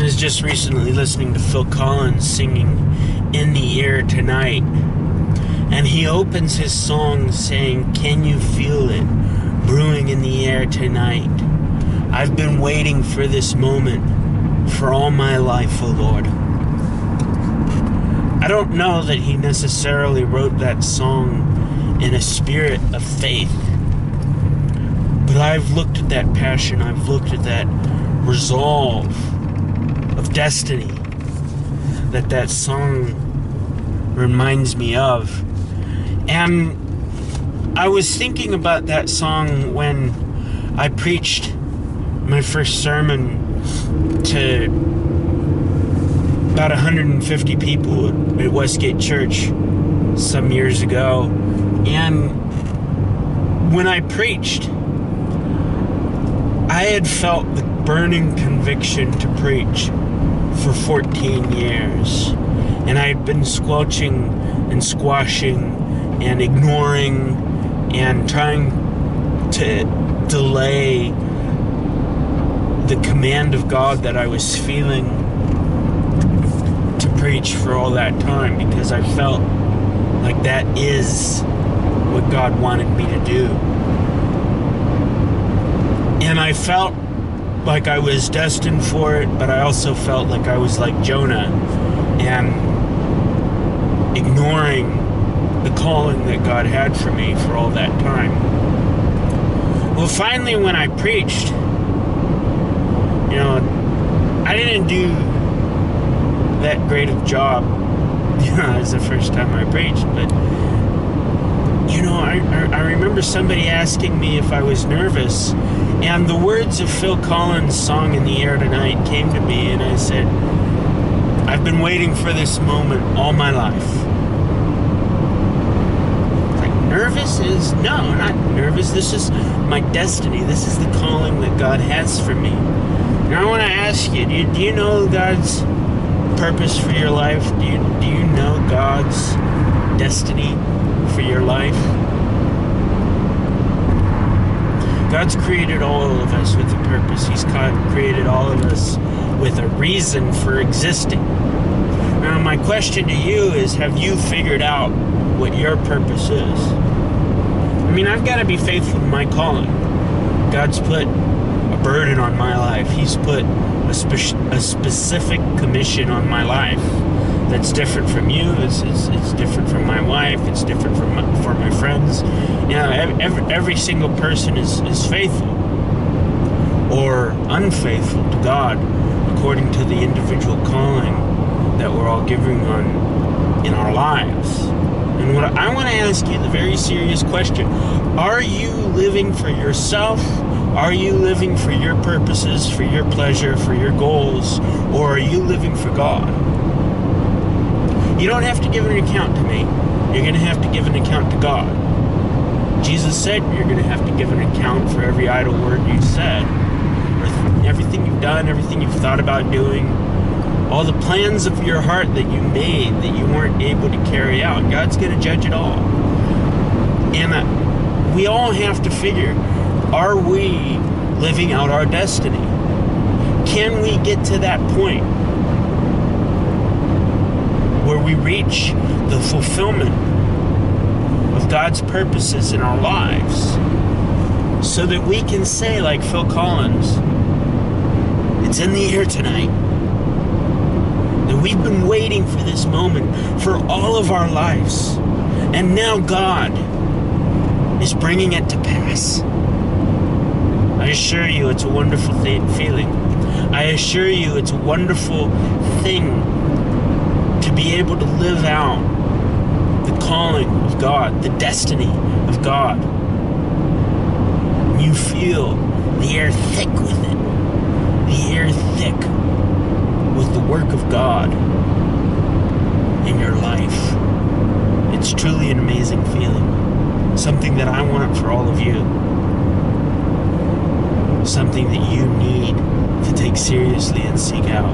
I was just recently listening to Phil Collins singing In the Air Tonight, and he opens his song saying, "Can you feel it brewing in the air tonight? I've been waiting for this moment for all my life, O Lord." I don't know that he necessarily wrote that song in a spirit of faith, but I've looked at that passion, I've looked at that resolve of destiny that song reminds me of. And I was thinking about that song when I preached my first sermon to about 150 people at Westgate Church some years ago. And when I preached, I had felt the burning conviction to preach for 14 years. And I had been squelching and squashing and ignoring and trying to delay the command of God that I was feeling to preach for all that time, because I felt like that is what God wanted me to do. And I felt like I was destined for it, but I also felt like I was like Jonah and ignoring the calling that God had for me for all that time. Well, finally, when I preached, I didn't do that great of job, as the first time I preached, but, I remember somebody asking me if I was nervous, and the words of Phil Collins' song In the Air Tonight came to me, and I said, I've been waiting for this moment all my life. Nervous is, no, I'm not nervous. This is my destiny. This is the calling that God has for me. And I want to ask you, do you know God's purpose for your life? Do you know God's destiny for your life? God's created all of us with a purpose. He's created all of us with a reason for existing. Now, my question to you is, have you figured out what your purpose is? I've got to be faithful to my calling. God's put a burden on my life. He's put a specific commission on my life that's different from you. It's different from my wife. It's different from my friends. Every single person is faithful or unfaithful to God according to the individual calling that we're all given on in our lives. And what I want to ask you the very serious question: are you living for yourself? Are you living for your purposes, for your pleasure, for your goals? Or are you living for God? You don't have to give an account to me. You're going to have to give an account to God. Jesus said you're going to have to give an account for every idle word you said, for everything you've done, everything you've thought about doing, all the plans of your heart that you made that you weren't able to carry out. God's going to judge it all. And we all have to figure, are we living out our destiny? Can we get to that point where we reach the fulfillment of God's purposes in our lives, so that we can say, like Phil Collins, it's in the air tonight? We've been waiting for this moment for all of our lives, and now God is bringing it to pass. I assure you it's a wonderful feeling. I assure you it's a wonderful thing to be able to live out the calling of God, the destiny of God. You feel the air thick with it, the air thick with the work of God in your life. It's truly an amazing feeling. Something that I want for all of you. Something that you need to take seriously and seek out.